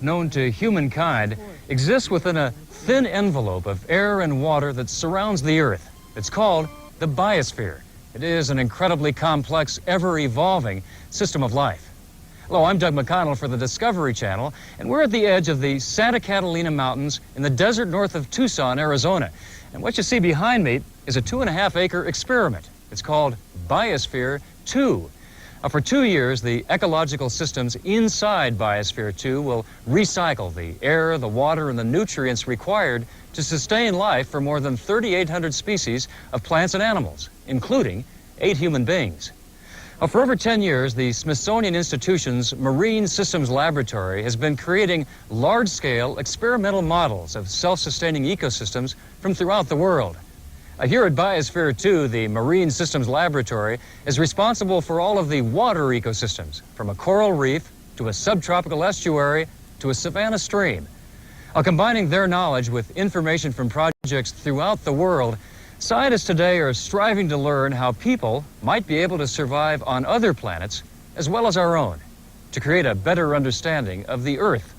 known to humankind exists within a thin envelope of air and water that surrounds the Earth. It's called the biosphere. It is an incredibly complex, ever-evolving system of life. Hello, I'm Doug McConnell for the Discovery Channel, and we're at the edge of the Santa Catalina Mountains in the desert north of Tucson, Arizona. And what you see behind me is a 2.5-acre experiment. It's called Biosphere 2. For 2 years, the ecological systems inside Biosphere 2 will recycle the air, the water, and the nutrients required to sustain life for more than 3,800 species of plants and animals, including 8 human beings. For over 10 years, the Smithsonian Institution's Marine Systems Laboratory has been creating large-scale experimental models of self-sustaining ecosystems from throughout the world. Here at Biosphere 2, the Marine Systems Laboratory is responsible for all of the water ecosystems, from a coral reef to a subtropical estuary to a savanna stream. Combining their knowledge with information from projects throughout the world, scientists today are striving to learn how people might be able to survive on other planets as well as our own, to create a better understanding of the Earth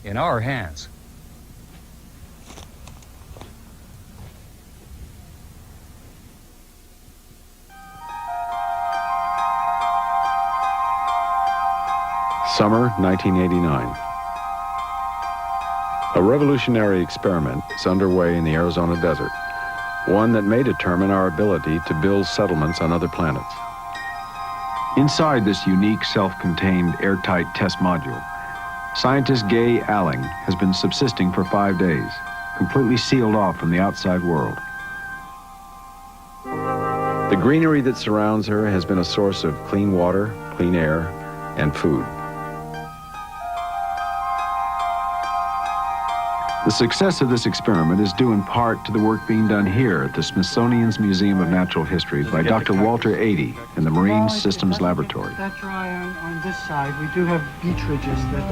in our hands. Summer 1989. A revolutionary experiment is underway in the Arizona desert, one that may determine our ability to build settlements on other planets. Inside this unique, self-contained, airtight test module, scientist Gay Alling has been subsisting for 5 days, completely sealed off from the outside world. The greenery that surrounds her has been a source of clean water, clean air, and food. The success of this experiment is due in part to the work being done here at the Smithsonian's Museum of Natural History by Dr. Walter Adey in the Marine Systems Laboratory. That's dry on this side. We do have beach ridges that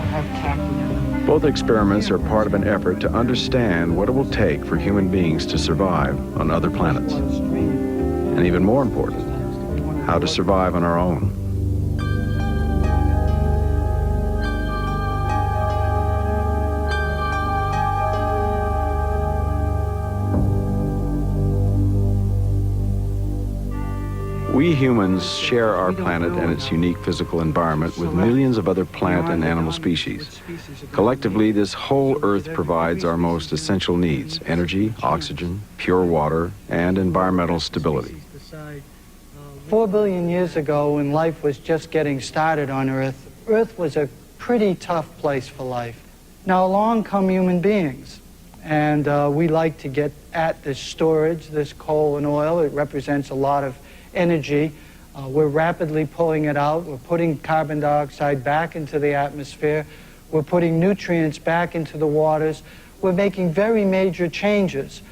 have cacti in them. Both experiments are part of an effort to understand what it will take for human beings to survive on other planets. And even more important, how to survive on our own. We humans share our planet and its unique physical environment with millions of other plant and animal species. Collectively, this whole Earth provides our most essential needs: energy, oxygen, pure water, and environmental stability. 4 billion years ago, when life was just getting started on Earth, Earth was a pretty tough place for life. Now along come human beings, and we like to get at this storage, this coal and oil. It represents a lot of energy. We're rapidly pulling it out. We're putting carbon dioxide back into the atmosphere. We're putting nutrients back into the waters. We're making very major changes,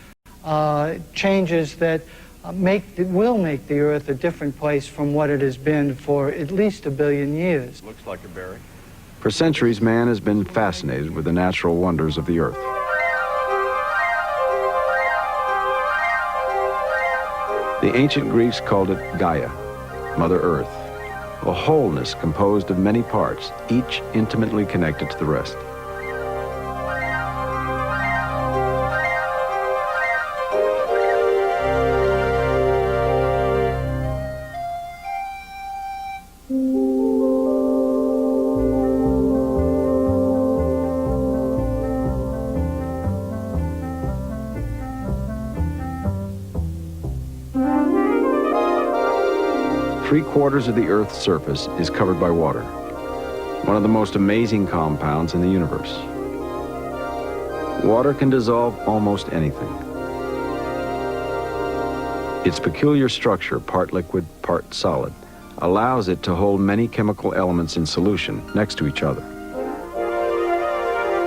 changes that will make the Earth a different place from what it has been for at least 1 billion years. Looks like a berry. For centuries, man has been fascinated with the natural wonders of the Earth. The ancient Greeks called it Gaia, Mother Earth, a wholeness composed of many parts, each intimately connected to the rest. Three-quarters of the Earth's surface is covered by water, one of the most amazing compounds in the universe. Water can dissolve almost anything. Its peculiar structure, part liquid, part solid, allows it to hold many chemical elements in solution next to each other.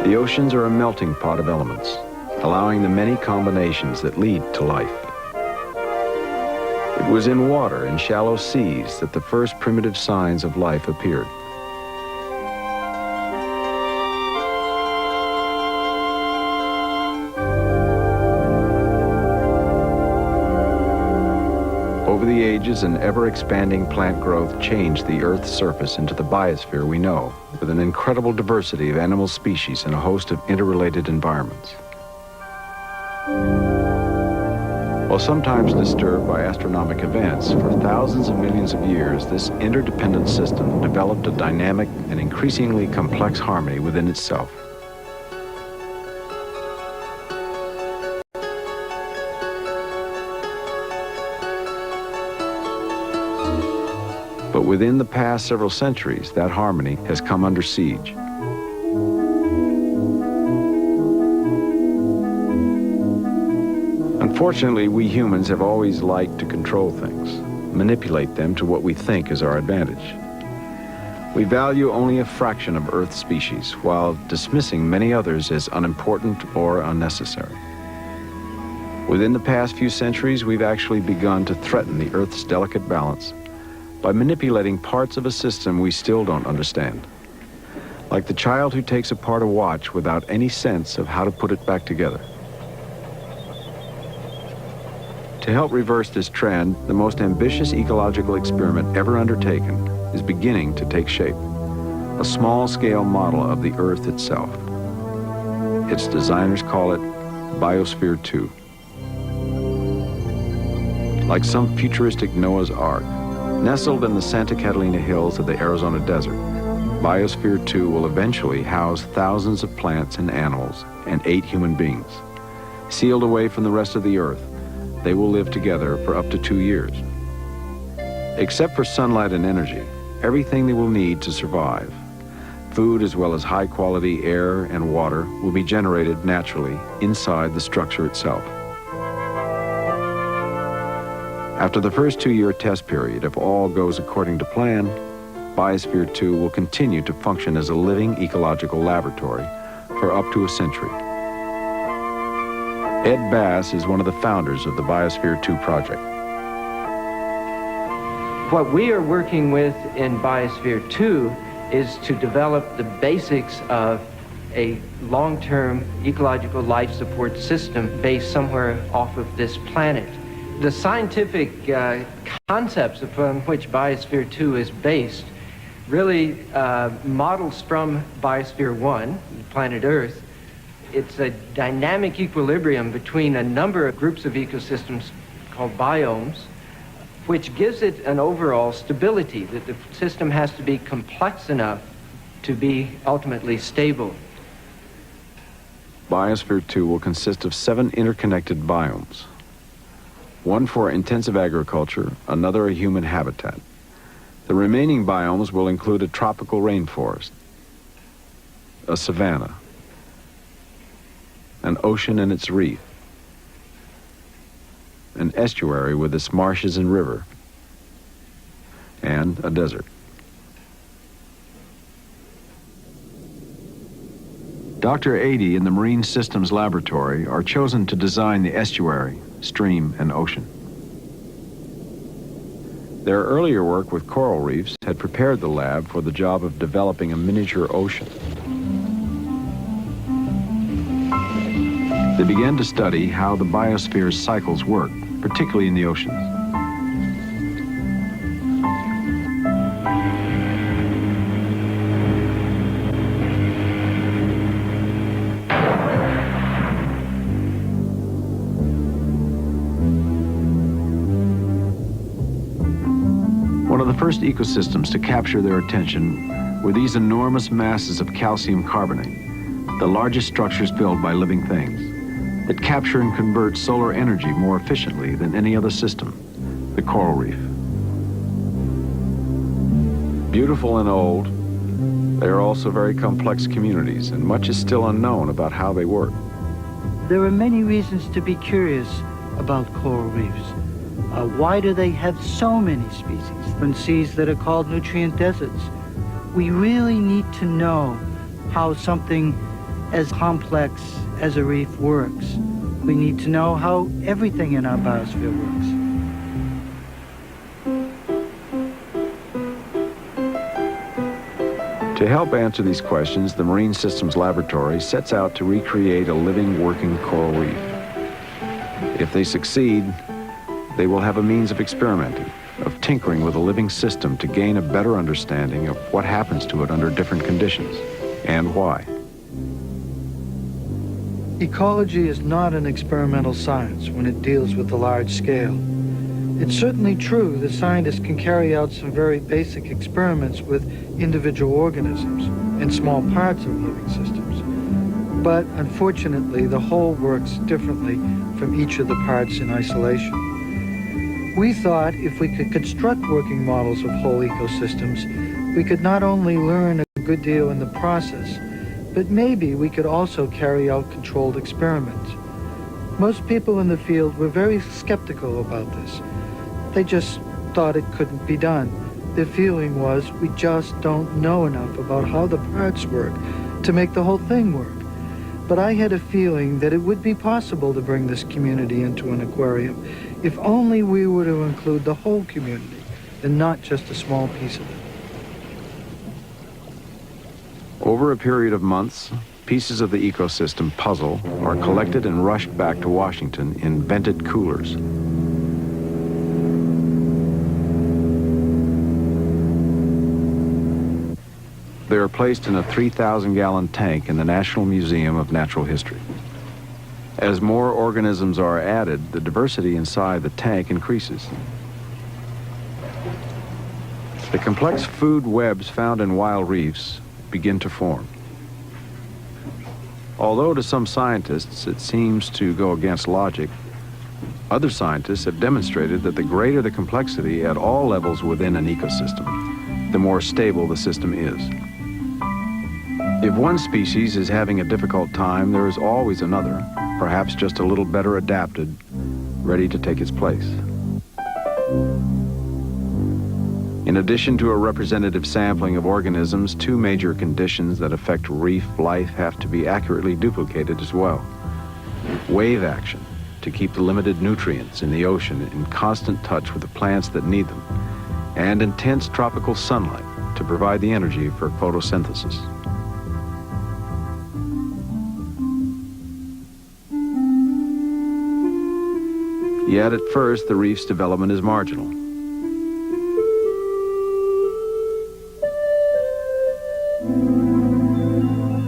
The oceans are a melting pot of elements, allowing the many combinations that lead to life. It was in water, in shallow seas, that the first primitive signs of life appeared. Over the ages, an ever-expanding plant growth changed the Earth's surface into the biosphere we know, with an incredible diversity of animal species and a host of interrelated environments. While sometimes disturbed by astronomic events, for thousands of millions of years, this interdependent system developed a dynamic and increasingly complex harmony within itself. But within the past several centuries, that harmony has come under siege. Unfortunately, we humans have always liked to control things, manipulate them to what we think is our advantage. We value only a fraction of Earth's species, while dismissing many others as unimportant or unnecessary. Within the past few centuries, we've actually begun to threaten the Earth's delicate balance by manipulating parts of a system we still don't understand. Like the child who takes apart a watch without any sense of how to put it back together. To help reverse this trend, the most ambitious ecological experiment ever undertaken is beginning to take shape. A small-scale model of the Earth itself. Its designers call it Biosphere 2. Like some futuristic Noah's Ark, nestled in the Santa Catalina hills of the Arizona desert, Biosphere 2 will eventually house thousands of plants and animals and 8 human beings. Sealed away from the rest of the Earth, they will live together for up to 2 years. Except for sunlight and energy, everything they will need to survive, food as well as high-quality air and water, will be generated naturally inside the structure itself. After the first 2-year test period, if all goes according to plan, Biosphere 2 will continue to function as a living ecological laboratory for up to a century. Ed Bass is one of the founders of the Biosphere 2 project. What we are working with in Biosphere 2 is to develop the basics of a long-term ecological life support system based somewhere off of this planet. The scientific concepts upon which Biosphere 2 is based really models from Biosphere 1, planet Earth. It's a dynamic equilibrium between a number of groups of ecosystems called biomes, which gives it an overall stability, that the system has to be complex enough to be ultimately stable. Biosphere 2 will consist of 7 interconnected biomes. One for intensive agriculture, another a human habitat. The remaining biomes will include a tropical rainforest, a savanna, an ocean and its reef, an estuary with its marshes and river, and a desert. Dr. Adey in the Marine Systems Laboratory are chosen to design the estuary, stream, and ocean. Their earlier work with coral reefs had prepared the lab for the job of developing a miniature ocean. They began to study how the biosphere's cycles work, particularly in the oceans. One of the first ecosystems to capture their attention were these enormous masses of calcium carbonate, the largest structures built by living things, that capture and convert solar energy more efficiently than any other system, the coral reef. Beautiful and old, they are also very complex communities, and much is still unknown about how they work. There are many reasons to be curious about coral reefs. Why do they have so many species in seas that are called nutrient deserts? We really need to know how something as complex as a reef works. We need to know how everything in our biosphere works. To help answer these questions, the Marine Systems Laboratory sets out to recreate a living, working coral reef. If they succeed, they will have a means of experimenting, of tinkering with a living system to gain a better understanding of what happens to it under different conditions and why. Ecology is not an experimental science when it deals with the large scale. It's certainly true that scientists can carry out some very basic experiments with individual organisms and small parts of living systems. But unfortunately, the whole works differently from each of the parts in isolation. We thought if we could construct working models of whole ecosystems, we could not only learn a good deal in the process, but maybe we could also carry out controlled experiments. Most people in the field were very skeptical about this. They just thought it couldn't be done. Their feeling was, we just don't know enough about how the parts work to make the whole thing work. But I had a feeling that it would be possible to bring this community into an aquarium if only we were to include the whole community and not just a small piece of it. Over a period of months, pieces of the ecosystem puzzle are collected and rushed back to Washington in vented coolers. They are placed in a 3,000-gallon tank in the National Museum of Natural History. As more organisms are added, the diversity inside the tank increases. The complex food webs found in wild reefs begin to form. Although to some scientists it seems to go against logic, other scientists have demonstrated that the greater the complexity at all levels within an ecosystem, the more stable the system is. If one species is having a difficult time, there is always another, perhaps just a little better adapted, ready to take its place. In addition to a representative sampling of organisms, two major conditions that affect reef life have to be accurately duplicated as well. Wave action, to keep the limited nutrients in the ocean in constant touch with the plants that need them, and intense tropical sunlight to provide the energy for photosynthesis. Yet at first, the reef's development is marginal.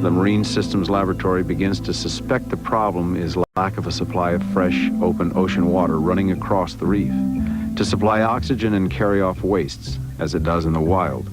The Marine Systems Laboratory begins to suspect the problem is lack of a supply of fresh, open ocean water running across the reef to supply oxygen and carry off wastes, as it does in the wild.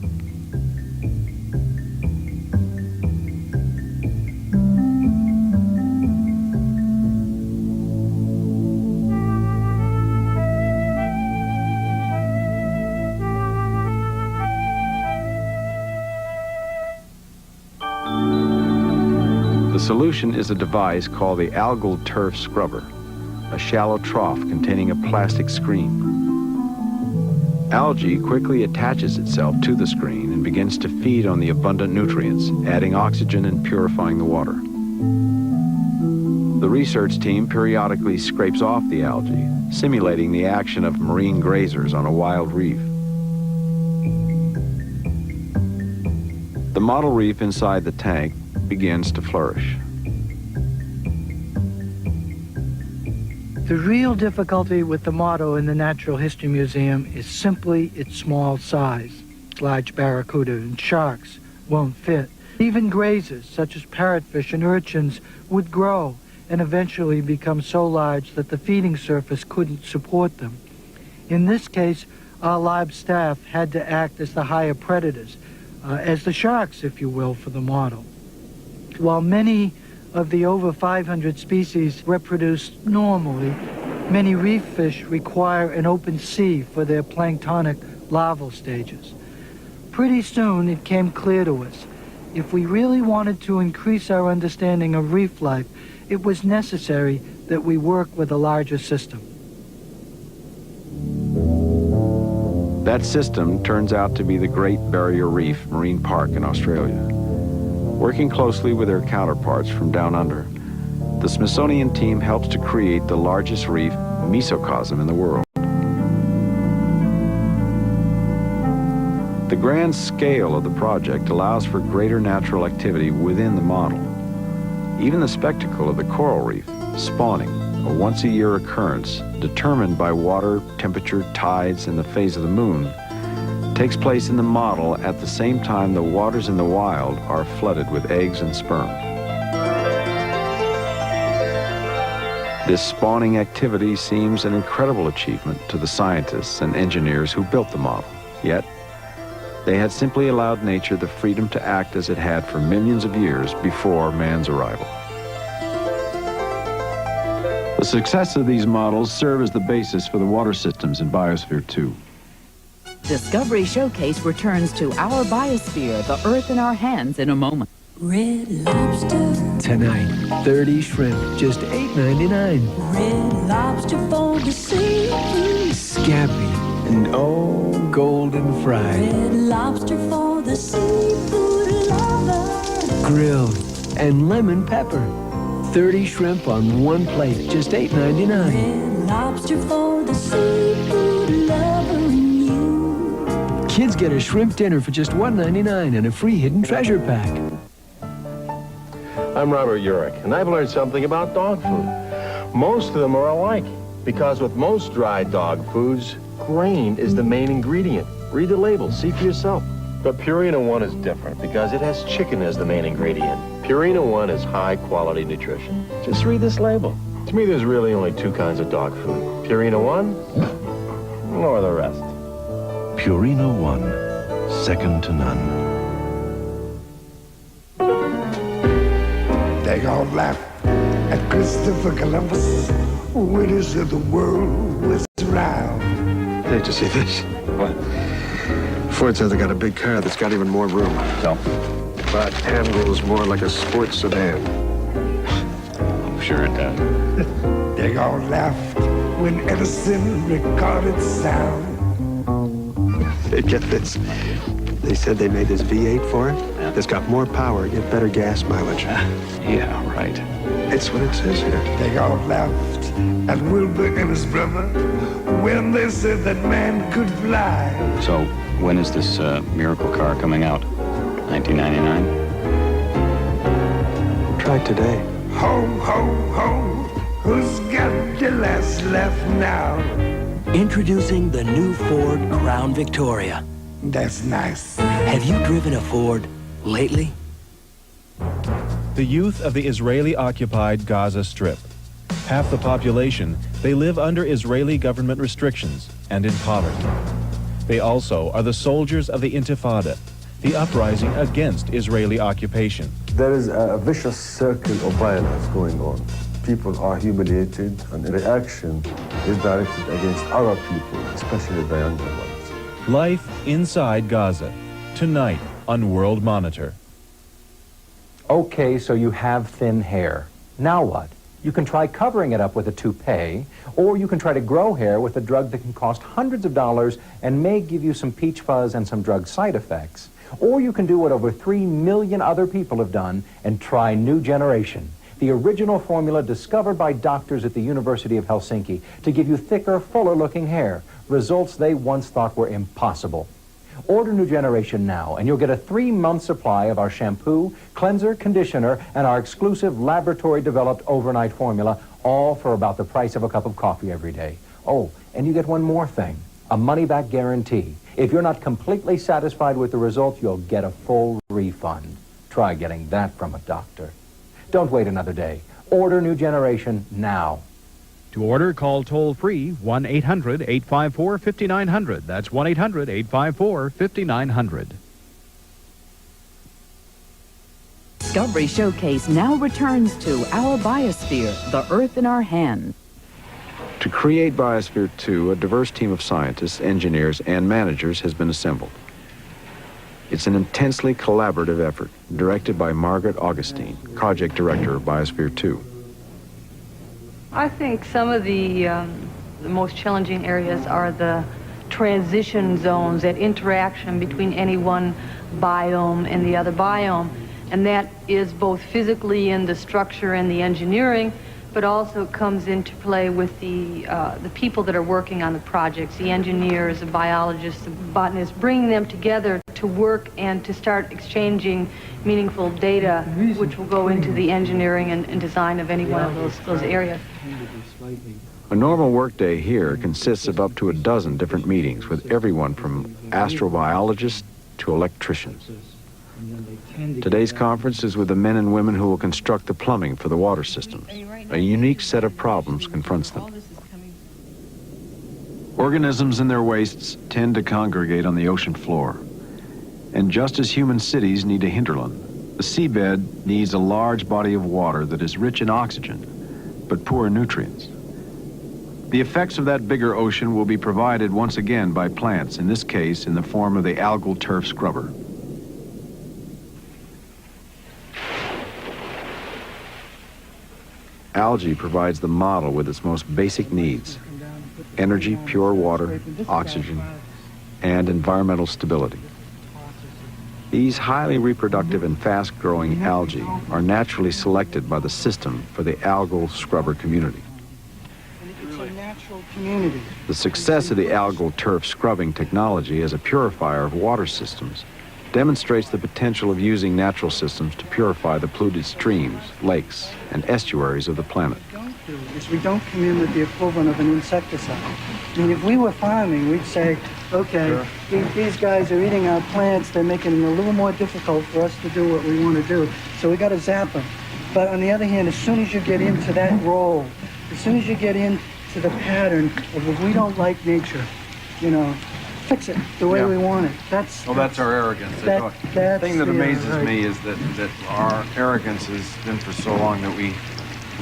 The solution is a device called the algal turf scrubber, a shallow trough containing a plastic screen. Algae quickly attaches itself to the screen and begins to feed on the abundant nutrients, adding oxygen and purifying the water. The research team periodically scrapes off the algae, simulating the action of marine grazers on a wild reef. The model reef inside the tank begins to flourish. The real difficulty with the motto in the Natural History Museum is simply its small size. Large barracuda and sharks won't fit. Even grazers, such as parrotfish and urchins, would grow and eventually become so large that the feeding surface couldn't support them. In this case, our lab staff had to act as the higher predators, as the sharks, if you will, for the model. While many of the over 500 species reproduce normally, many reef fish require an open sea for their planktonic larval stages. Pretty soon it came clear to us, if we really wanted to increase our understanding of reef life, it was necessary that we work with a larger system. That system turns out to be the Great Barrier Reef Marine Park in Australia. Working closely with their counterparts from down under, the Smithsonian team helps to create the largest reef mesocosm in the world. The grand scale of the project allows for greater natural activity within the model. Even the spectacle of the coral reef spawning a once-a-year occurrence determined by water, temperature, tides, and the phase of the moon, takes place in the model at the same time the waters in the wild are flooded with eggs and sperm. This spawning activity seems an incredible achievement to the scientists and engineers who built the model. Yet, they had simply allowed nature the freedom to act as it had for millions of years before man's arrival. The success of these models serve as the basis for the water systems in Biosphere 2. Discovery Showcase returns to our Biosphere, the Earth in our hands, in a moment. Red Lobster. Tonight, 30 shrimp, just $8.99. Red Lobster for the seafood. Scampi and oh, golden fried. Red Lobster for the seafood lover. Grilled and lemon pepper. 30 shrimp on one plate, just $8.99. Red Lobster for the seafood lover in you. Kids get a shrimp dinner for just $1.99 and a free hidden treasure pack. I'm Robert Urich, and I've learned something about dog food. Most of them are alike, because with most dry dog foods, grain is the main ingredient. Read the label, see for yourself. But Purina One is different, because it has chicken as the main ingredient. Purina One is high-quality nutrition. Just read this label. To me, there's really only two kinds of dog food. Purina One, or the rest. Purina One, second to none. They all laughed at Christopher Columbus when he said the world was round. Hey, did you see this? What? Ford says they got a big car that's got even more room. So? But handles more like a sports sedan. I'm sure it does. They all laughed when Edison recorded sound. Hey, get this. They said they made this V8 for it. Yeah. That's got more power, get better gas mileage. Yeah, right. It's what it says here. They all laughed at Wilbur and his brother when they said that man could fly. So, when is this miracle car coming out? 1999? Try it today. Ho, ho, ho, who's got the last laugh now? Introducing the new Ford Crown Victoria. That's nice. Have you driven a Ford lately? The youth of the Israeli-occupied Gaza Strip. Half the population, they live under Israeli government restrictions and in poverty. They also are the soldiers of the Intifada, the uprising against Israeli occupation. There is a vicious circle of violence going on. People are humiliated, and the reaction is directed against other people, especially the younger ones. Life inside Gaza, tonight on World Monitor. Okay, so you have thin hair. Now what? You can try covering it up with a toupee, or you can try to grow hair with a drug that can cost hundreds of dollars and may give you some peach fuzz and some drug side effects. Or you can do what over 3 million other people have done and try New Generation, the original formula discovered by doctors at the University of Helsinki to give you thicker, fuller-looking hair, results they once thought were impossible. Order New Generation now, and you'll get a 3-month supply of our shampoo, cleanser, conditioner, and our exclusive laboratory-developed overnight formula, all for about the price of a cup of coffee every day. Oh, and you get one more thing, a money-back guarantee. If you're not completely satisfied with the result, you'll get a full refund. Try getting that from a doctor. Don't wait another day. Order New Generation now. To order, call toll-free 1-800-854-5900. That's 1-800-854-5900. Discovery Showcase now returns to our Biosphere, the Earth in our hands. To create Biosphere 2, a diverse team of scientists, engineers, and managers has been assembled. It's an intensely collaborative effort, directed by Margaret Augustine, project director of Biosphere 2. I think some of the most challenging areas are the transition zones, that interaction between any one biome and the other biome. And that is both physically in the structure and the engineering, but also comes into play with the people that are working on the projects, the engineers, the biologists, the botanists, bringing them together to work and to start exchanging meaningful data, which will go into the engineering and design of any one of those areas. A normal workday here consists of up to a dozen different meetings with everyone from astrobiologists to electricians. Today's conference is with the men and women who will construct the plumbing for the water systems. A unique set of problems confronts them. Organisms and their wastes tend to congregate on the ocean floor. And just as human cities need a hinterland, the seabed needs a large body of water that is rich in oxygen, but poor in nutrients. The effects of that bigger ocean will be provided once again by plants, in this case in the form of the algal turf scrubber. Algae provides the model with its most basic needs: energy, pure water, oxygen, and environmental stability. These highly reproductive and fast-growing algae are naturally selected by the system for the algal scrubber community. It's a natural community. The success of the algal turf scrubbing technology as a purifier of water systems demonstrates the potential of using natural systems to purify the polluted streams, lakes, and estuaries of the planet. We don't come in with the equivalent of an insecticide. I mean, if we were farming, we'd say, okay, these guys are eating our plants, they're making it a little more difficult for us to do what we want to do, so we got to zap them. But on the other hand, as soon as you get into that role, as soon as you get into the pattern of if we don't like nature, you know, fix it the way we want it. That's our arrogance. The thing that amazes me is that our arrogance has been for so long that we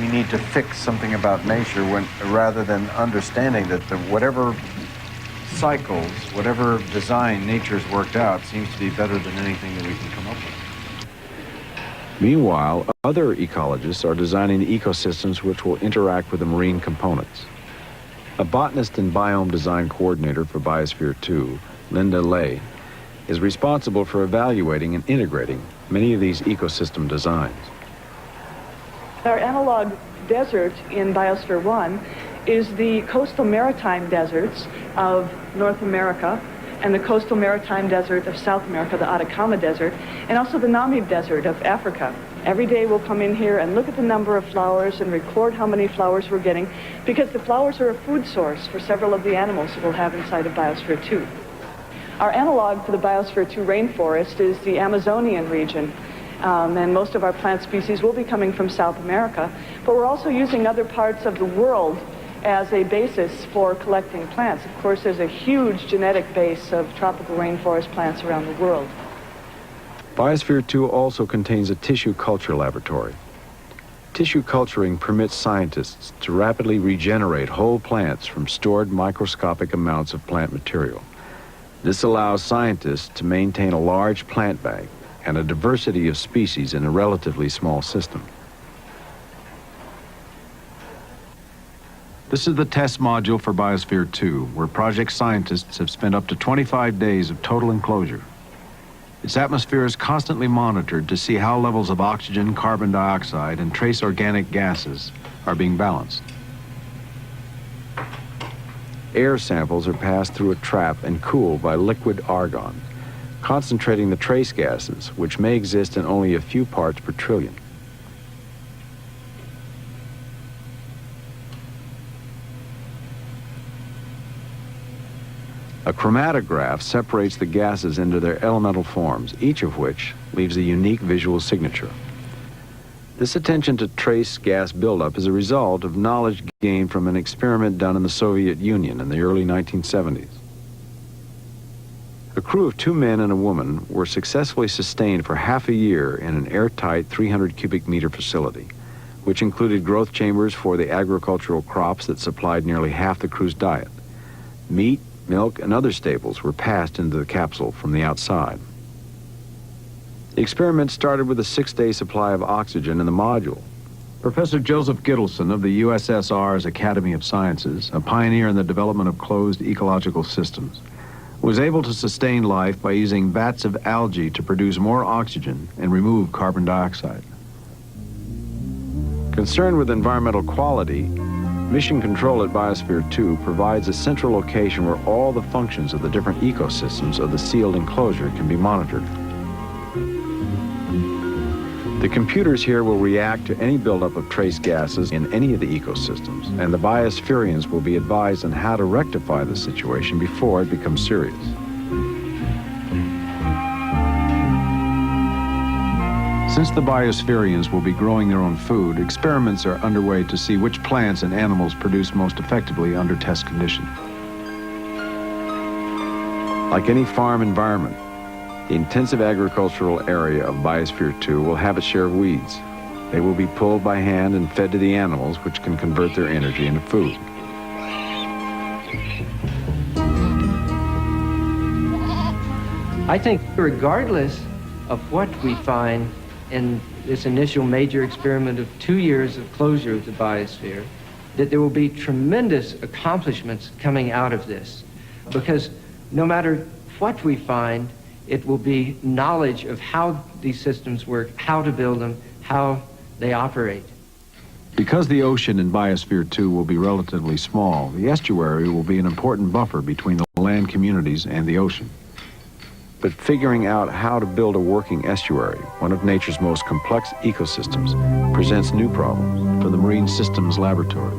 need to fix something about nature rather than understanding that whatever cycles, whatever design nature's worked out seems to be better than anything that we can come up with. Meanwhile, other ecologists are designing ecosystems which will interact with the marine components. A botanist and biome design coordinator for Biosphere 2, Linda Lay, is responsible for evaluating and integrating many of these ecosystem designs. Our analog desert in Biosphere 1 is the coastal maritime deserts of North America and the coastal maritime desert of South America, the Atacama Desert, and also the Namib Desert of Africa. Every day we'll come in here and look at the number of flowers and record how many flowers we're getting, because the flowers are a food source for several of the animals that we'll have inside of Biosphere 2. Our analog for the Biosphere 2 rainforest is the Amazonian region. And most of our plant species will be coming from South America, but we're also using other parts of the world as a basis for collecting plants. Of course, there's a huge genetic base of tropical rainforest plants around the world. Biosphere 2 also contains a tissue culture laboratory. Tissue culturing permits scientists to rapidly regenerate whole plants from stored microscopic amounts of plant material. This allows scientists to maintain a large plant bank and a diversity of species in a relatively small system. This is the test module for Biosphere 2, where project scientists have spent up to 25 days of total enclosure. Its atmosphere is constantly monitored to see how levels of oxygen, carbon dioxide, and trace organic gases are being balanced. Air samples are passed through a trap and cooled by liquid argon, concentrating the trace gases, which may exist in only a few parts per trillion. A chromatograph separates the gases into their elemental forms, each of which leaves a unique visual signature. This attention to trace gas buildup is a result of knowledge gained from an experiment done in the Soviet Union in the early 1970s. A crew of 2 men and a woman were successfully sustained for half a year in an airtight 300 cubic meter facility, which included growth chambers for the agricultural crops that supplied nearly half the crew's diet. Meat, milk, and other staples were passed into the capsule from the outside. The experiment started with a 6-day supply of oxygen in the module. Professor Joseph Gittleson of the USSR's Academy of Sciences, a pioneer in the development of closed ecological systems, was able to sustain life by using vats of algae to produce more oxygen and remove carbon dioxide. Concerned with environmental quality, Mission Control at Biosphere 2 provides a central location where all the functions of the different ecosystems of the sealed enclosure can be monitored. The computers here will react to any buildup of trace gases in any of the ecosystems, and the biospherians will be advised on how to rectify the situation before it becomes serious. Since the biospherians will be growing their own food, experiments are underway to see which plants and animals produce most effectively under test conditions. Like any farm environment, the intensive agricultural area of Biosphere 2 will have its share of weeds. They will be pulled by hand and fed to the animals, which can convert their energy into food. I think regardless of what we find in this initial major experiment of 2 years of closure of the biosphere, that there will be tremendous accomplishments coming out of this. Because no matter what we find, it will be knowledge of how these systems work, how to build them, how they operate. Because the ocean in Biosphere 2 will be relatively small, the estuary will be an important buffer between the land communities and the ocean. But figuring out how to build a working estuary, one of nature's most complex ecosystems, presents new problems for the Marine Systems Laboratory.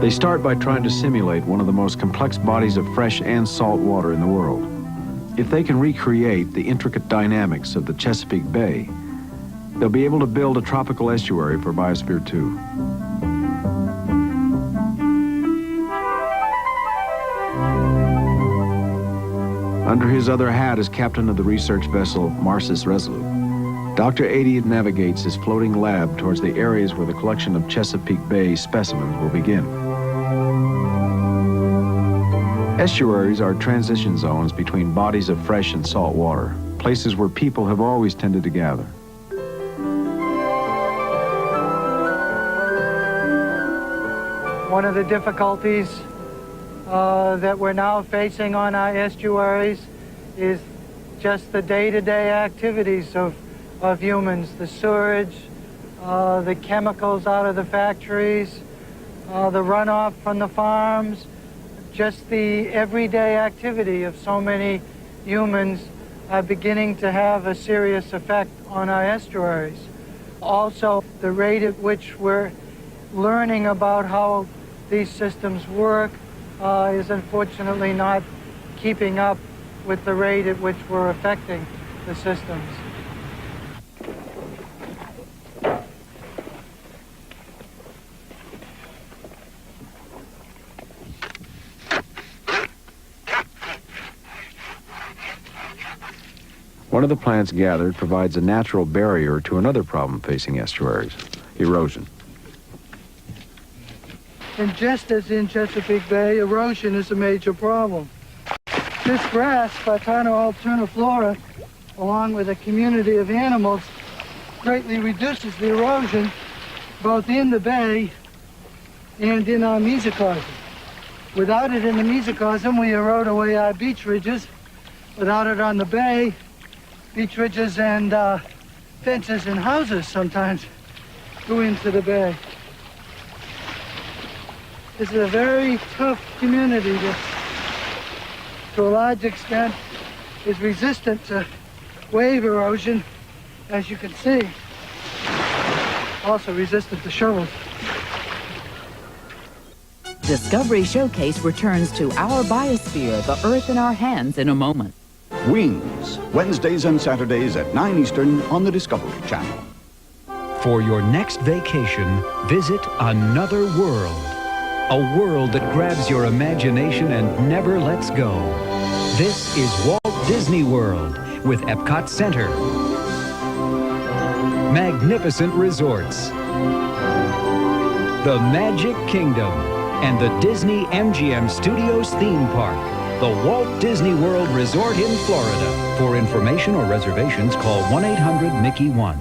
They start by trying to simulate one of the most complex bodies of fresh and salt water in the world. If they can recreate the intricate dynamics of the Chesapeake Bay, they'll be able to build a tropical estuary for Biosphere 2. Under his other hat as captain of the research vessel Marsis Resolute, Dr. Ady navigates his floating lab towards the areas where the collection of Chesapeake Bay specimens will begin. Estuaries are transition zones between bodies of fresh and salt water, places where people have always tended to gather. One of the difficulties that we're now facing on our estuaries is just the day-to-day activities of humans, the sewage, the chemicals out of the factories, the runoff from the farms, just the everyday activity of so many humans are beginning to have a serious effect on our estuaries. Also, the rate at which we're learning about how these systems work is unfortunately not keeping up with the rate at which we're affecting the systems. One of the plants gathered provides a natural barrier to another problem facing estuaries: erosion. And just as in Chesapeake Bay, erosion is a major problem. This grass, Spartana alterniflora, along with a community of animals, greatly reduces the erosion both in the bay and in our mesocosm. Without it in the mesocosm, we erode away our beach ridges. Without it on the bay, beach ridges and fences and houses sometimes go into the bay. This is a very tough community that, to a large extent, is resistant to wave erosion, as you can see. Also resistant to shovels. Discovery Showcase returns to Our Biosphere, the Earth in Our Hands, in a moment. Wings, Wednesdays and Saturdays at 9 Eastern on the Discovery Channel. For your next vacation, visit another world. A world that grabs your imagination and never lets go. This is Walt Disney World with Epcot Center. Magnificent resorts. The Magic Kingdom and the Disney MGM Studios theme park. The Walt Disney World Resort in Florida. For information or reservations, call 1-800-MICKEY-1.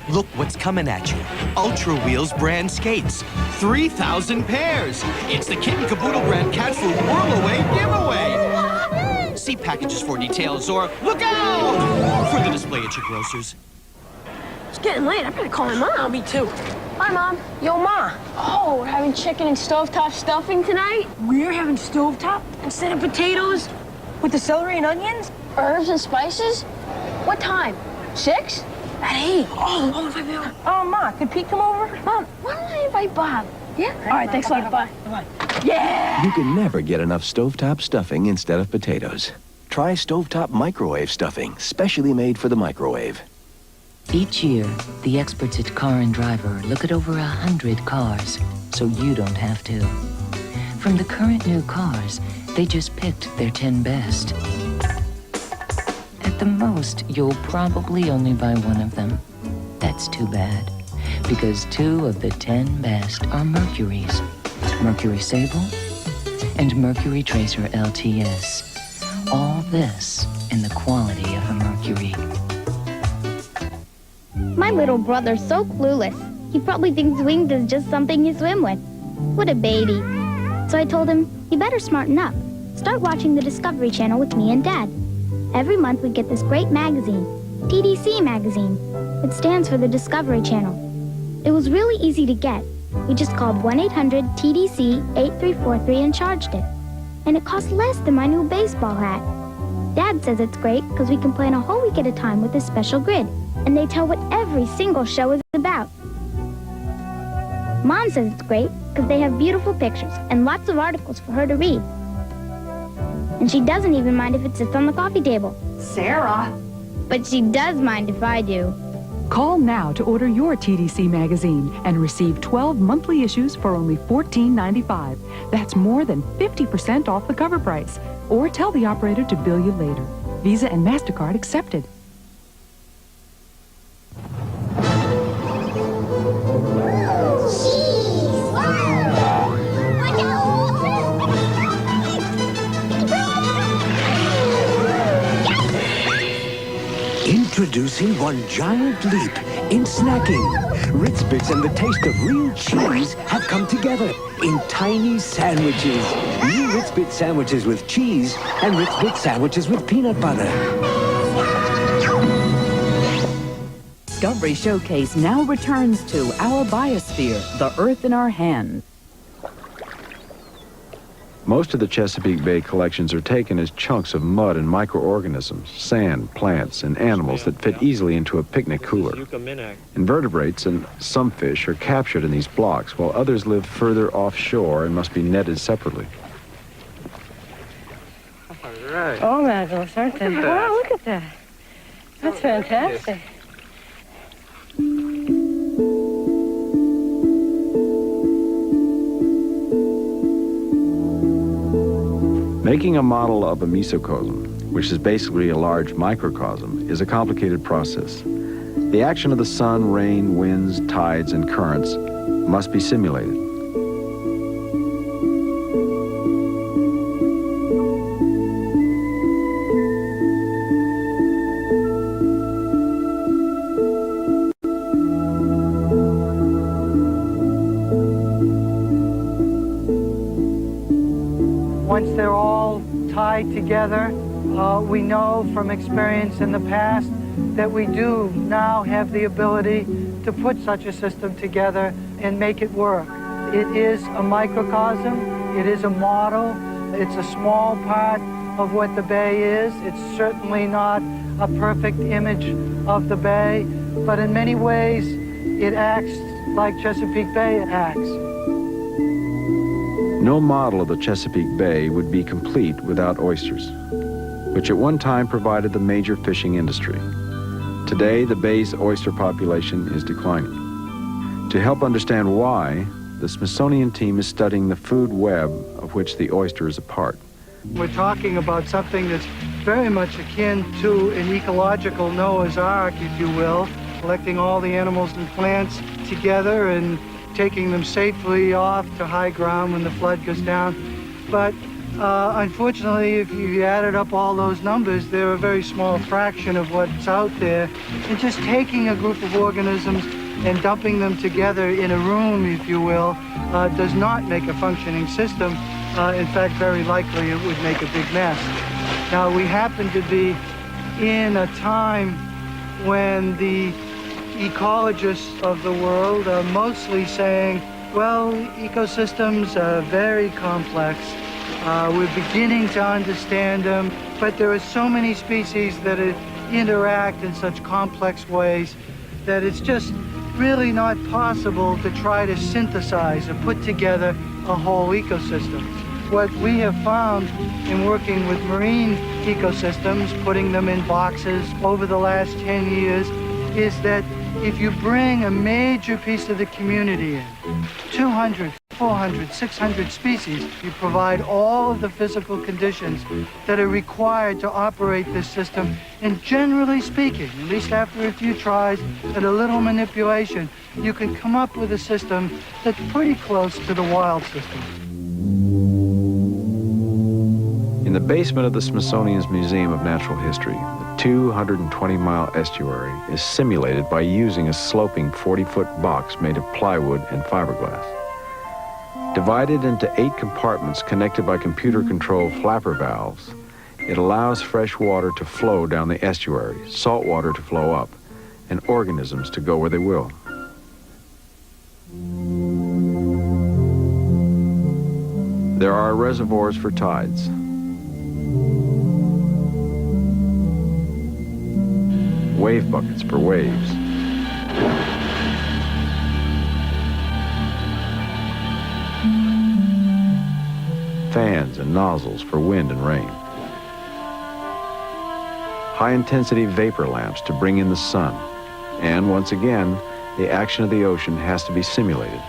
Look what's coming at you. Ultra Wheels brand skates. 3,000 pairs. It's the Kit and Caboodle brand cat food Whirl Away giveaway. See packages for details or look out for the display at your grocers. It's getting late. I better call my mom. Me too. Hi, Mom. Yo, Ma. Oh, we're having chicken and stovetop stuffing tonight? We're having stovetop instead of potatoes? With the celery and onions? Herbs and spices? What time? 6? At 8. Oh, if I will. Oh, Ma, could Pete come over? Mom, why don't I invite Bob? Yeah? All right, thanks a lot. Bye. Yeah! You can never get enough stovetop stuffing instead of potatoes. Try stovetop microwave stuffing, specially made for the microwave. Each year, the experts at Car and Driver look at over 100 cars, so you don't have to. From the current new cars, they just picked their 10 best. At the most, you'll probably only buy one of them. That's too bad, because 2 of the 10 best are Mercury's. Mercury Sable and Mercury Tracer LTS. All this in the quality of a Mercury. My little brother's so clueless. He probably thinks winged is just something you swim with. What a baby. So I told him, you better smarten up. Start watching the Discovery Channel with me and Dad. Every month we get this great magazine, TDC magazine. It stands for the Discovery Channel. It was really easy to get. We just called 1-800-TDC-8343 and charged it. And it cost less than my new baseball hat. Dad says it's great because we can plan a whole week at a time with this special grid. And they tell what every single show is about. Mom says it's great because they have beautiful pictures and lots of articles for her to read. And she doesn't even mind if it sits on the coffee table. Sarah! But she does mind if I do. Call now to order your TDC magazine and receive 12 monthly issues for only $14.95. That's more than 50% off the cover price. Or tell the operator to bill you later. Visa and MasterCard accepted. Introducing one giant leap in snacking. Ritz Bits and the taste of real cheese have come together in tiny sandwiches. New Ritz Bits sandwiches with cheese and Ritz Bits sandwiches with peanut butter. Discovery Showcase now returns to our Biosphere, the Earth in our hand. Most of the Chesapeake Bay collections are taken as chunks of mud and microorganisms, sand, plants, and animals that fit easily into a picnic cooler. Invertebrates and some fish are captured in these blocks, while others live further offshore and must be netted separately. All right. Oh, Magdalene, aren't they? Wow, look at that. That's fantastic. Making a model of a mesocosm, which is basically a large microcosm, is a complicated process. The action of the sun, rain, winds, tides, and currents must be simulated. Once they're all tied together, we know from experience in the past that we do now have the ability to put such a system together and make it work. It is a microcosm, it is a model, it's a small part of what the bay is. It's certainly not a perfect image of the bay, but in many ways it acts like Chesapeake Bay acts. No model of the Chesapeake Bay would be complete without oysters, which at one time provided the major fishing industry. Today, the bay's oyster population is declining. To help understand why, the Smithsonian team is studying the food web of which the oyster is a part. We're talking about something that's very much akin to an ecological Noah's Ark, if you will, collecting all the animals and plants together and taking them safely off to high ground when the flood goes down. But unfortunately, if you added up all those numbers, they're a very small fraction of what's out there. And just taking a group of organisms and dumping them together in a room, if you will, does not make a functioning system. In fact, very likely it would make a big mess. Now, we happen to be in a time when the ecologists of the world are mostly saying, well, ecosystems are very complex. We're beginning to understand them, but there are so many species that interact in such complex ways that it's just really not possible to try to synthesize or put together a whole ecosystem. What we have found in working with marine ecosystems, putting them in boxes over the last 10 years, is that if you bring a major piece of the community in, 200, 400, 600 species, you provide all of the physical conditions that are required to operate this system. And generally speaking, at least after a few tries and a little manipulation, you can come up with a system that's pretty close to the wild system. In the basement of the Smithsonian's Museum of Natural History, the 220-mile estuary is simulated by using a sloping 40-foot box made of plywood and fiberglass. Divided into 8 compartments connected by computer-controlled flapper valves, it allows fresh water to flow down the estuary, salt water to flow up, and organisms to go where they will. There are reservoirs for tides, wave buckets for waves, fans and nozzles for wind and rain, high-intensity vapor lamps to bring in the sun, and once again, the action of the ocean has to be simulated.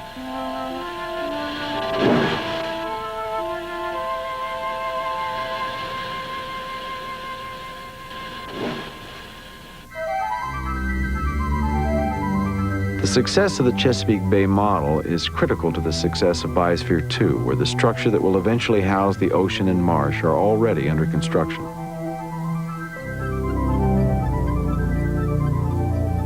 The success of the Chesapeake Bay model is critical to the success of Biosphere 2, where the structure that will eventually house the ocean and marsh are already under construction.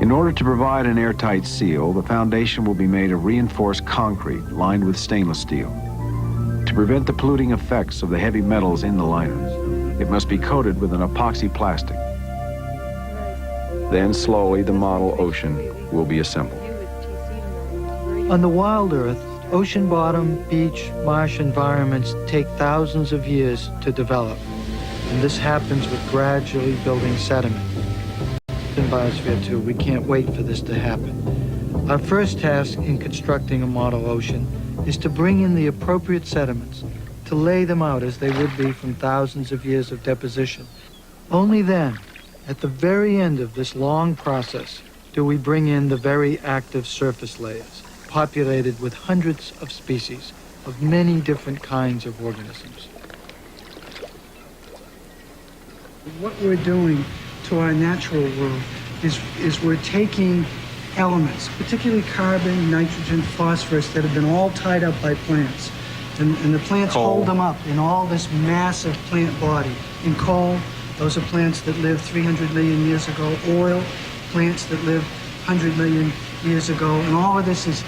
In order to provide an airtight seal, the foundation will be made of reinforced concrete lined with stainless steel. To prevent the polluting effects of the heavy metals in the liners, it must be coated with an epoxy plastic. Then slowly the model ocean will be assembled. On the wild Earth, ocean bottom, beach, marsh environments take thousands of years to develop. And this happens with gradually building sediment. In Biosphere 2, we can't wait for this to happen. Our first task in constructing a model ocean is to bring in the appropriate sediments, to lay them out as they would be from thousands of years of deposition. Only then, at the very end of this long process, do we bring in the very active surface layers, populated with hundreds of species of many different kinds of organisms. What we're doing to our natural world is we're taking elements, particularly carbon, nitrogen, phosphorus, that have been all tied up by plants. And the plants hold them up in all this massive plant body. In coal, those are plants that lived 300 million years ago. Oil, plants that lived 100 million years ago. And all of this is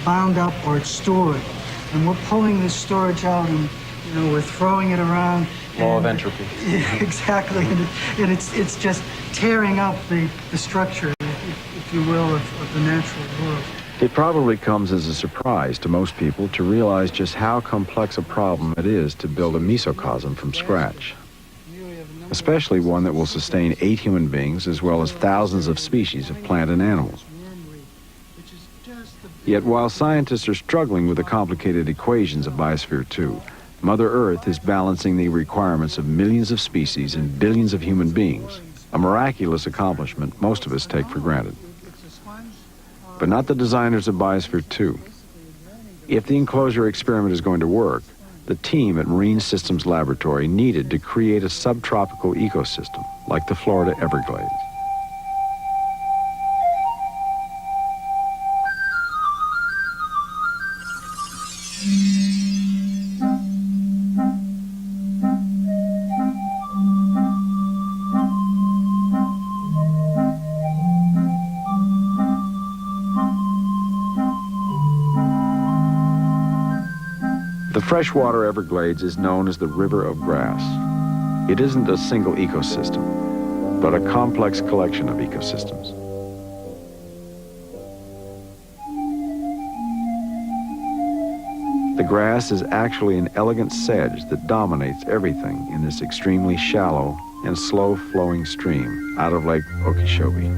bound up or it's stored. And we're pulling this storage out and, you know, we're throwing it around. Law of entropy. Yeah, exactly. And it's just tearing up the structure, if you will, of the natural world. It probably comes as a surprise to most people to realize just how complex a problem it is to build a mesocosm from scratch, especially one that will sustain 8 human beings as well as thousands of species of plant and animals. Yet while scientists are struggling with the complicated equations of Biosphere 2, Mother Earth is balancing the requirements of millions of species and billions of human beings, a miraculous accomplishment most of us take for granted. But not the designers of Biosphere 2. If the enclosure experiment is going to work, the team at Marine Systems Laboratory needed to create a subtropical ecosystem like the Florida Everglades. The freshwater Everglades is known as the River of Grass. It isn't a single ecosystem, but a complex collection of ecosystems. The grass is actually an elegant sedge that dominates everything in this extremely shallow, and slow-flowing stream out of Lake Okeechobee.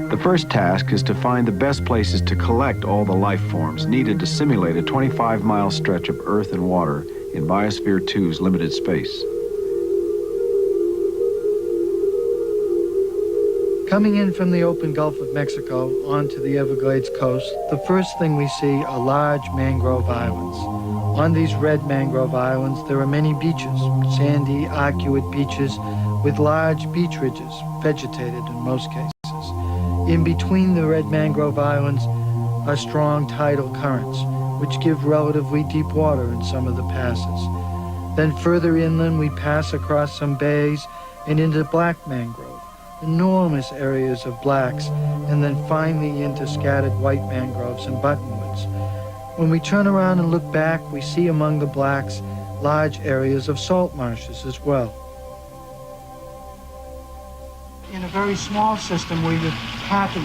The first task is to find the best places to collect all the life forms needed to simulate a 25-mile stretch of earth and water in Biosphere 2's limited space. Coming in from the open Gulf of Mexico onto the Everglades coast, the first thing we see are large mangrove islands. On these red mangrove islands, there are many beaches, sandy, arcuate beaches with large beach ridges, vegetated in most cases. In between the red mangrove islands are strong tidal currents, which give relatively deep water in some of the passes. Then further inland, we pass across some bays and into black mangrove, enormous areas of blacks, and then finally into scattered white mangroves and buttonwoods. When we turn around and look back, we see among the blacks large areas of salt marshes as well. In a very small system where you're packing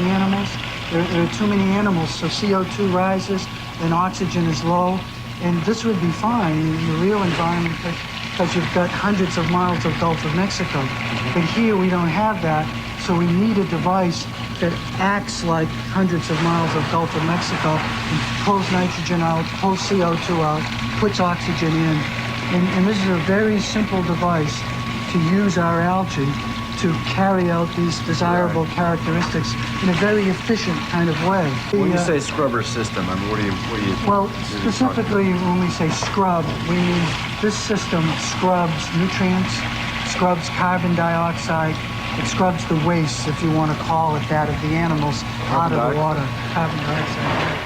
animals, there are too many animals, so CO2 rises and oxygen is low, and this would be fine in the real environment because you've got hundreds of miles of Gulf of Mexico. But here we don't have that, so we need a device that acts like hundreds of miles of Gulf of Mexico and pulls nitrogen out, pulls CO2 out, puts oxygen in. And this is a very simple device to use our algae to carry out these desirable characteristics in a very efficient kind of way. When you say scrubber system, I mean, what do you Well, specifically when we say scrub, we mean this system scrubs nutrients, scrubs carbon dioxide, it scrubs the waste, if you want to call it that, of the animals out of the water. Carbon dioxide.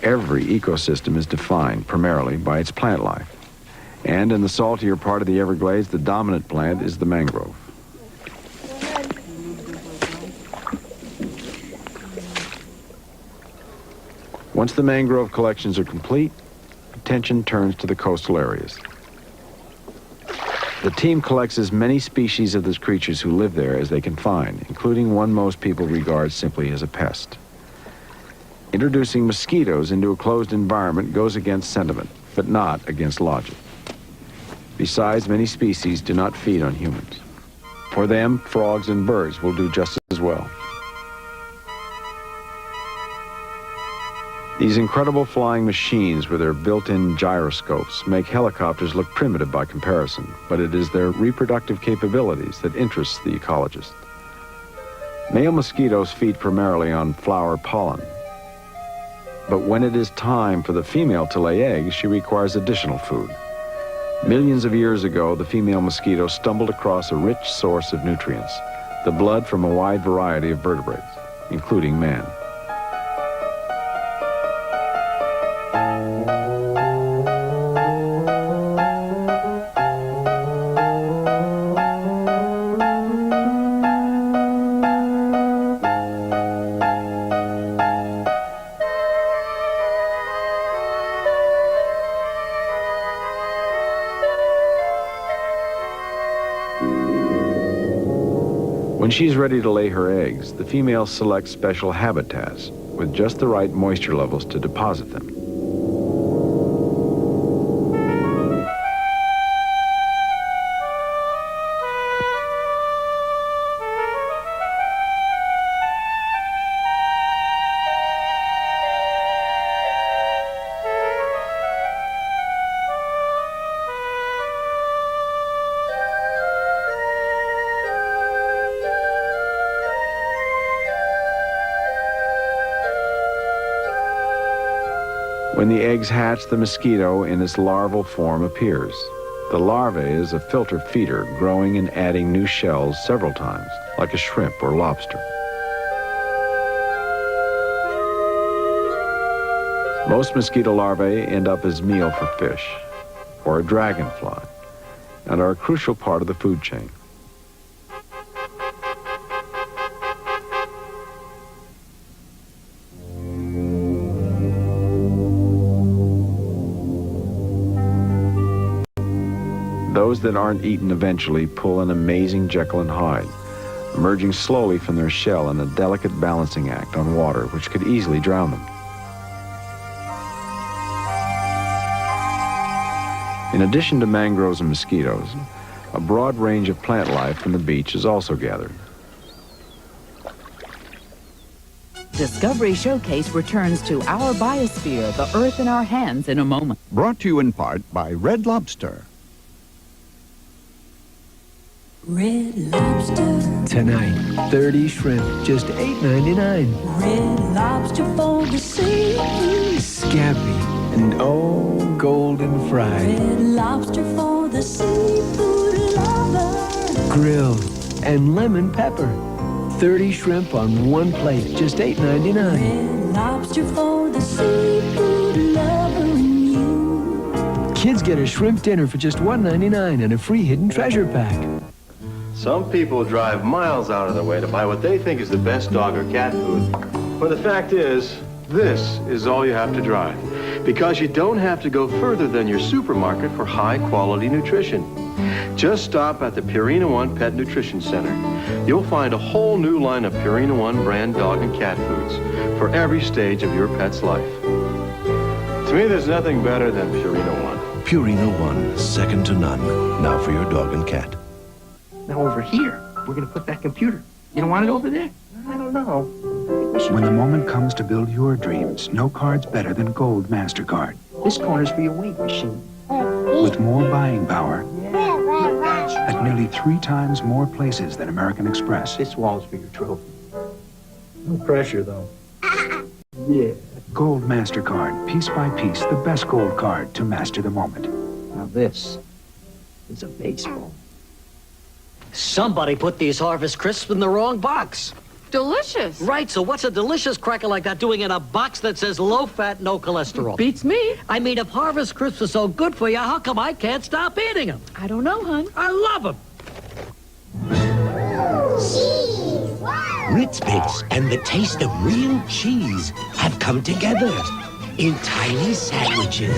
Every ecosystem is defined primarily by its plant life. And in the saltier part of the Everglades, the dominant plant is the mangrove. Once the mangrove collections are complete, attention turns to the coastal areas. The team collects as many species of the creatures who live there as they can find, including one most people regard simply as a pest. Introducing mosquitoes into a closed environment goes against sentiment, but not against logic. Besides, many species do not feed on humans. For them, frogs and birds will do just as well. These incredible flying machines with their built-in gyroscopes make helicopters look primitive by comparison, but it is their reproductive capabilities that interest the ecologist. Male mosquitoes feed primarily on flower pollen, but when it is time for the female to lay eggs, she requires additional food. Millions of years ago, the female mosquito stumbled across a rich source of nutrients, the blood from a wide variety of vertebrates, including man. When she's ready to lay her eggs, the female selects special habitats with just the right moisture levels to deposit them. When the eggs hatch, the mosquito in its larval form appears. The larva is a filter feeder, growing and adding new shells several times, like a shrimp or lobster. Most mosquito larvae end up as meal for fish or a dragonfly and are a crucial part of the food chain. Those that aren't eaten eventually pull an amazing Jekyll and Hyde, emerging slowly from their shell in a delicate balancing act on water which could easily drown them. In addition to mangroves and mosquitoes, a broad range of plant life from the beach is also gathered. Discovery Showcase returns to our Biosphere, the Earth in our hands, in a moment. Brought to you in part by Red Lobster. Red Lobster. Tonight, 30 shrimp, just $8.99. Red Lobster for the seafood. Scabby and oh, golden fried. Red Lobster for the seafood lover. Grilled and lemon pepper. 30 shrimp on one plate, just $8.99. Red Lobster for the seafood lover in you. Kids get a shrimp dinner for just $1.99 and a free hidden treasure pack. Some people drive miles out of their way to buy what they think is the best dog or cat food. But the fact is, this is all you have to drive. Because you don't have to go further than your supermarket for high-quality nutrition. Just stop at the Purina One Pet Nutrition Center. You'll find a whole new line of Purina One brand dog and cat foods for every stage of your pet's life. To me, there's nothing better than Purina One. Purina One, second to none. Now for your dog and cat. Now over here, we're going to put that computer. You don't want it over there? I don't know. When the moment comes to build your dreams, no card's better than Gold MasterCard. This corner's for your weight machine. With more buying power at nearly 3 times more places than American Express. This wall's for your trophy. No pressure, though. Yeah. Gold MasterCard, piece by piece, the best gold card to master the moment. Now this is a baseball. Somebody put these Harvest Crisps in the wrong box. Delicious. Right, so what's a delicious cracker like that doing in a box that says low fat, no cholesterol? Beats me. I mean, if Harvest Crisps are so good for you, how come I can't stop eating them? I don't know, hon. I love them. Ritz Bits and the taste of real cheese have come together in tiny sandwiches.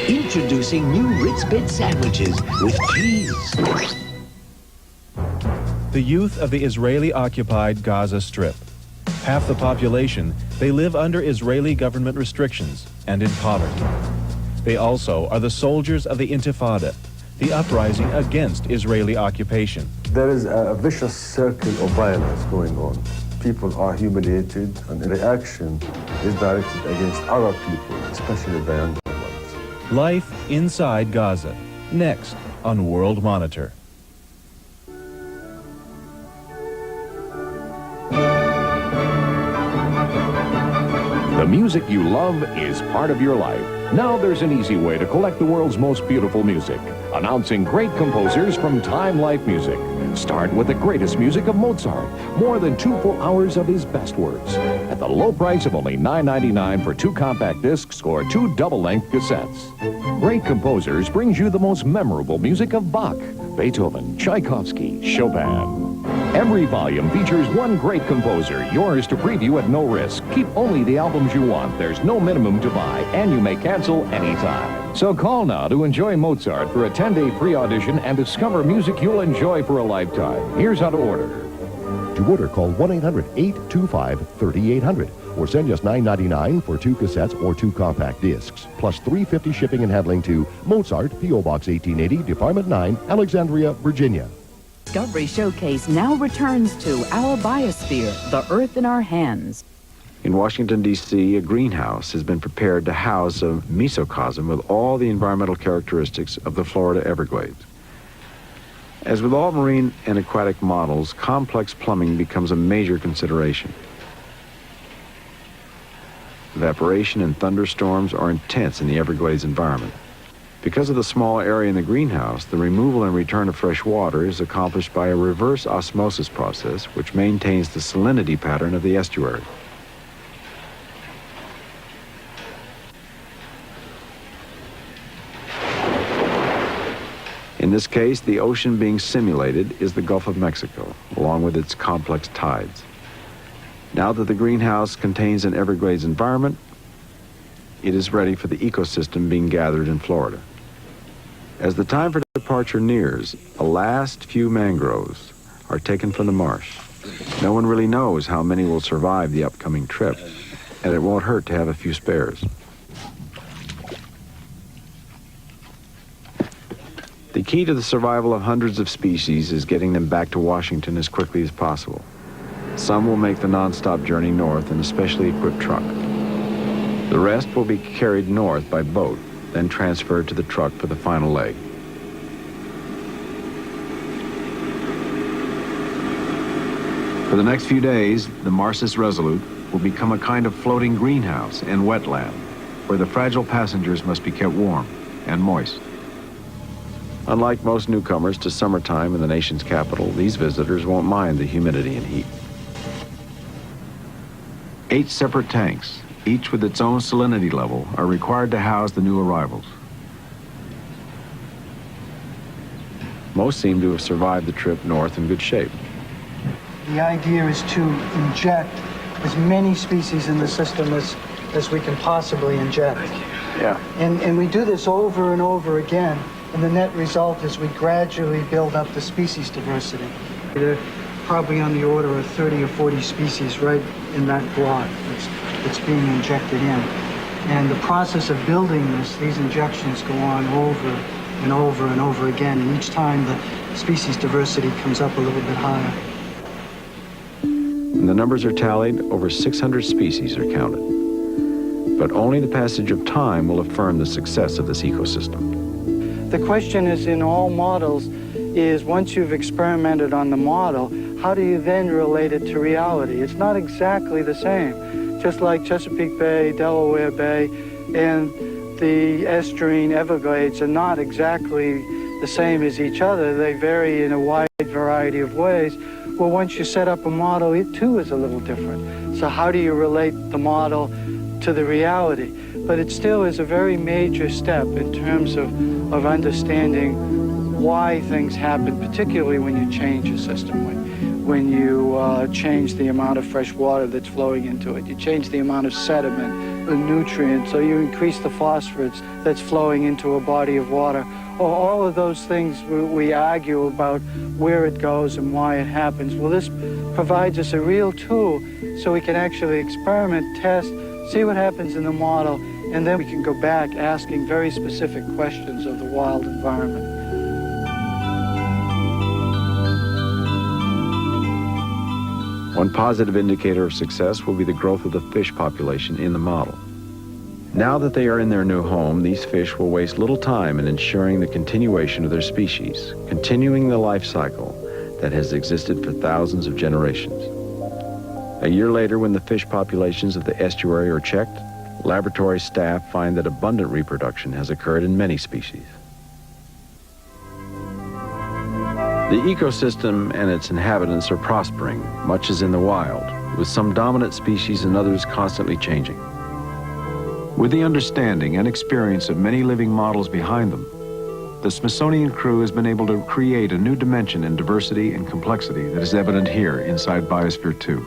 Introducing new Ritz Bit sandwiches with cheese. The youth of the Israeli-occupied Gaza Strip. Half the population, they live under Israeli government restrictions and in poverty. They also are the soldiers of the Intifada, the uprising against Israeli occupation. There is a vicious circle of violence going on. People are humiliated, and the reaction is directed against Arab people, especially the younger ones. Life inside Gaza, next on World Monitor. The music you love is part of your life. Now there's an easy way to collect the world's most beautiful music. Announcing great composers from Time Life Music. Start with the greatest music of Mozart. More than 2 full hours of his best works. At the low price of only $9.99 for 2 compact discs or 2 double-length cassettes. Great Composers brings you the most memorable music of Bach, Beethoven, Tchaikovsky, Chopin. Every volume features one great composer, yours to preview at no risk. Keep only the albums you want. There's no minimum to buy, and you may cancel anytime. So call now to enjoy Mozart for a 10-day free audition and discover music you'll enjoy for a lifetime. Here's how to order. To order, call 1-800-825-3800 or send us $9.99 for 2 cassettes or 2 compact discs, plus $3.50 shipping and handling to Mozart, P.O. Box 1880, Department 9, Alexandria, Virginia. Discovery Showcase now returns to our Biosphere, the Earth in our hands. In Washington, D.C., a greenhouse has been prepared to house a mesocosm with all the environmental characteristics of the Florida Everglades. As with all marine and aquatic models, complex plumbing becomes a major consideration. Evaporation and thunderstorms are intense in the Everglades environment. Because of the small area in the greenhouse, the removal and return of fresh water is accomplished by a reverse osmosis process which maintains the salinity pattern of the estuary. In this case, the ocean being simulated is the Gulf of Mexico, along with its complex tides. Now that the greenhouse contains an Everglades environment, it is ready for the ecosystem being gathered in Florida. As the time for departure nears, the last few mangroves are taken from the marsh. No one really knows how many will survive the upcoming trip, and it won't hurt to have a few spares. key to the survival of hundreds of species is getting them back to Washington as quickly as possible. Some will make the non-stop journey north in a specially equipped truck. The rest will be carried north by boat, then transferred to the truck for the final leg. For the next few days, the Marcis Resolute will become a kind of floating greenhouse and wetland, where the fragile passengers must be kept warm and moist. Unlike most newcomers to summertime in the nation's capital, these visitors won't mind the humidity and heat. 8 separate tanks, each with its own salinity level, are required to house the new arrivals. Most seem to have survived the trip north in good shape. The idea is to inject as many species in the system as we can possibly inject. Yeah. And we do this over and over again, and the net result is we gradually build up the species diversity. They're probably on the order of 30 or 40 species right in that block that's being injected in. And the process of building these injections go on over and over and over again, and each time the species diversity comes up a little bit higher. When the numbers are tallied, over 600 species are counted. But only the passage of time will affirm the success of this ecosystem. The question is, in all models, is once you've experimented on the model, how do you then relate it to reality? It's not exactly the same. Just like Chesapeake Bay, Delaware Bay, and the estuarine Everglades are not exactly the same as each other. They vary in a wide variety of ways. Well, once you set up a model, it too is a little different. So how do you relate the model to the reality? But it still is a very major step in terms of understanding why things happen, particularly when you change a system, when you change the amount of fresh water that's flowing into it. You change the amount of sediment, the nutrients, so you increase the phosphorus that's flowing into a body of water. All of those things we argue about where it goes and why it happens. Well, this provides us a real tool so we can actually experiment, test, see what happens in the model, and then we can go back asking very specific questions of the wild environment. One positive indicator of success will be the growth of the fish population in the model. Now that they are in their new home, these fish will waste little time in ensuring the continuation of their species, continuing the life cycle that has existed for thousands of generations. A year later, when the fish populations of the estuary are checked, laboratory staff find that abundant reproduction has occurred in many species. The ecosystem and its inhabitants are prospering, much as in the wild, with some dominant species and others constantly changing. With the understanding and experience of many living models behind them, the Smithsonian crew has been able to create a new dimension in diversity and complexity that is evident here inside Biosphere 2.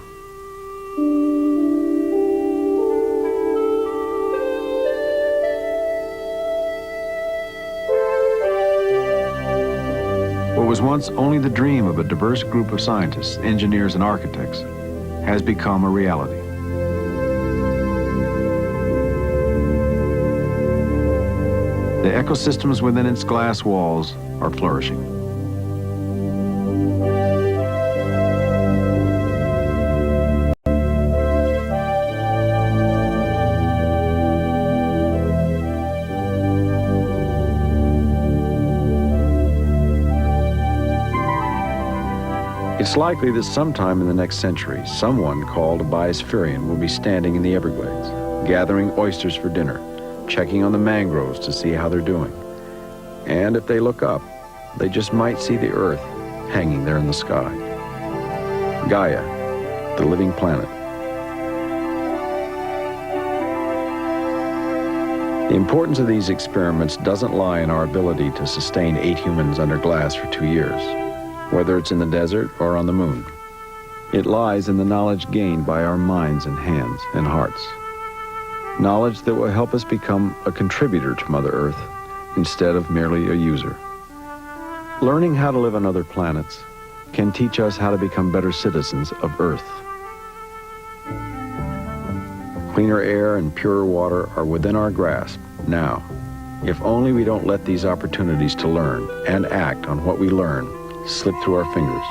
What was once only the dream of a diverse group of scientists, engineers, and architects has become a reality. The ecosystems within its glass walls are flourishing. It's likely that sometime in the next century, someone called a Biospherian will be standing in the Everglades, gathering oysters for dinner, checking on the mangroves to see how they're doing. And if they look up, they just might see the Earth hanging there in the sky. Gaia, the living planet. The importance of these experiments doesn't lie in our ability to sustain 8 humans under glass for 2 years, whether it's in the desert or on the moon. It lies in the knowledge gained by our minds and hands and hearts. Knowledge that will help us become a contributor to Mother Earth instead of merely a user. Learning how to live on other planets can teach us how to become better citizens of Earth. Cleaner air and purer water are within our grasp now, if only we don't let these opportunities to learn and act on what we learn slip through our fingers.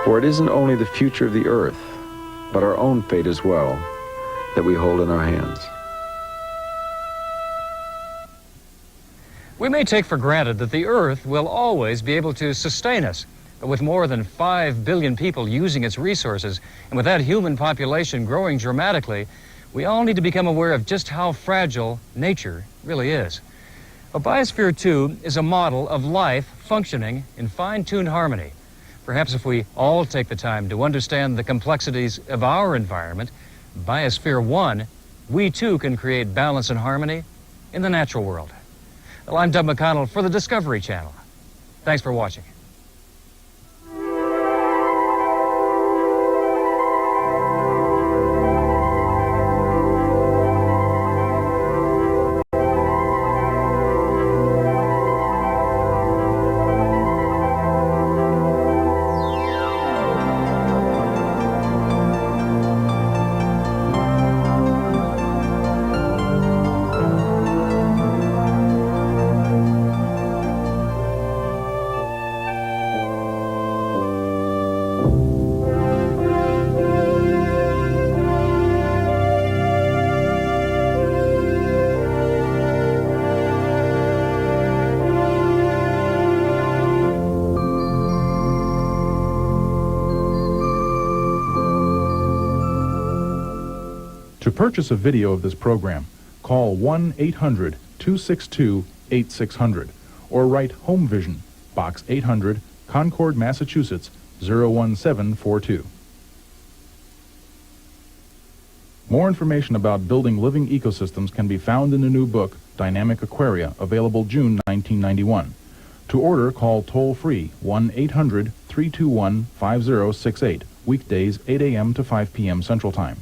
For it isn't only the future of the Earth, but our own fate as well, that we hold in our hands. We may take for granted that the Earth will always be able to sustain us, but with more than 5 billion people using its resources, and with that human population growing dramatically, we all need to become aware of just how fragile nature really is. A Biosphere 2 is a model of life functioning in fine-tuned harmony. Perhaps if we all take the time to understand the complexities of our environment, Biosphere 1, we too can create balance and harmony in the natural world. Well, I'm Doug McConnell for the Discovery Channel. Thanks for watching. To purchase a video of this program, call 1-800-262-8600 or write Home Vision, Box 800, Concord, Massachusetts, 01742. More information about building living ecosystems can be found in the new book, Dynamic Aquaria, available June 1991. To order, call toll-free 1-800-321-5068, weekdays 8 a.m. to 5 p.m. Central Time.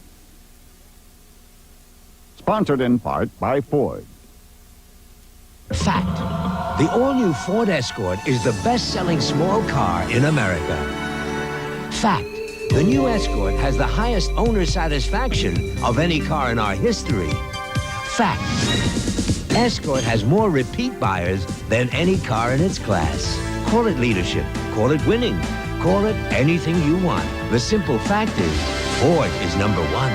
Sponsored in part by Ford. Fact. The all-new Ford Escort is the best-selling small car in America. Fact. The new Escort has the highest owner satisfaction of any car in our history. Fact. Escort has more repeat buyers than any car in its class. Call it leadership. Call it winning. Call it anything you want. The simple fact is, Ford is number one.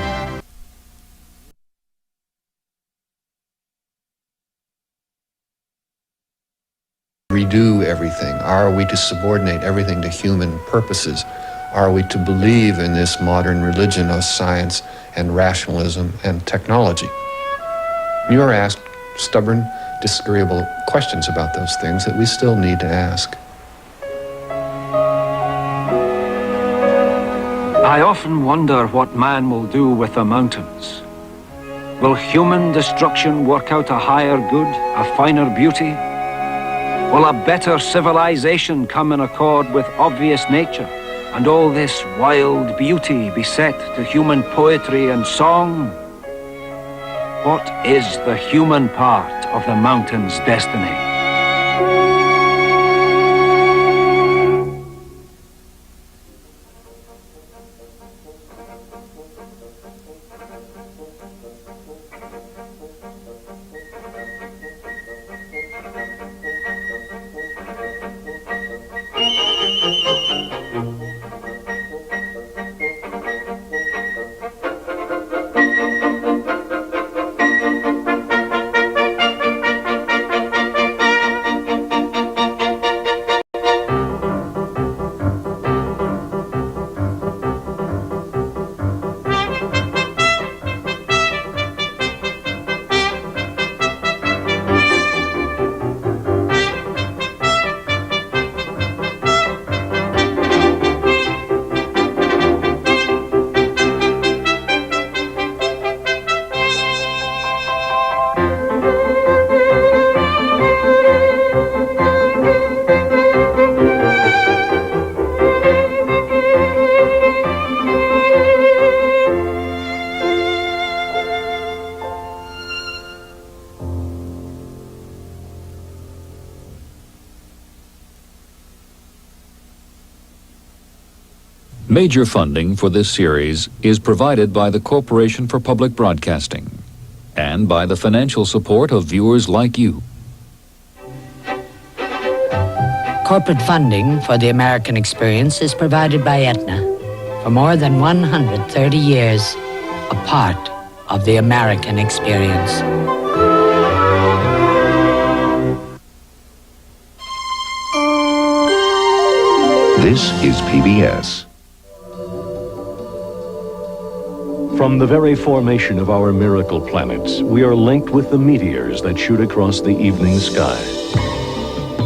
Redo everything? Are we to subordinate everything to human purposes? Are we to believe in this modern religion of science and rationalism and technology? You are asked stubborn, disagreeable questions about those things that we still need to ask. I often wonder what man will do with the mountains. Will human destruction work out a higher good, a finer beauty? Will a better civilization come in accord with obvious nature, and all this wild beauty be set to human poetry and song? What is the human part of the mountain's destiny? Major funding for this series is provided by the Corporation for Public Broadcasting and by the financial support of viewers like you. Corporate funding for the American Experience is provided by Aetna. For more than 130 years, a part of the American Experience. This is PBS. From the very formation of our miracle planets, we are linked with the meteors that shoot across the evening sky.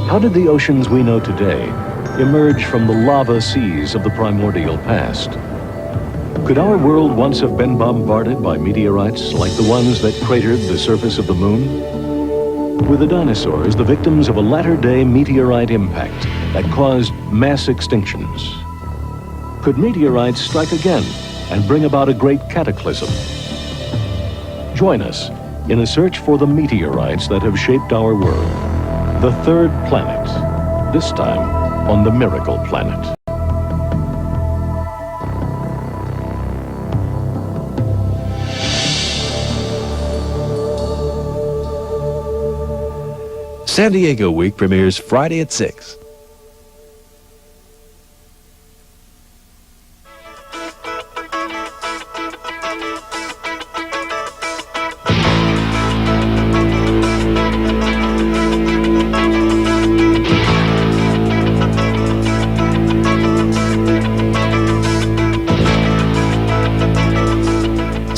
How did the oceans we know today emerge from the lava seas of the primordial past? Could our world once have been bombarded by meteorites like the ones that cratered the surface of the moon? Were the dinosaurs the victims of a latter-day meteorite impact that caused mass extinctions? Could meteorites strike again and bring about a great cataclysm? Join us in a search for the meteorites that have shaped our world. The third planet, this time on the Miracle Planet. San Diego Week premieres Friday at 6.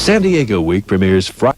San Diego Week premieres Friday.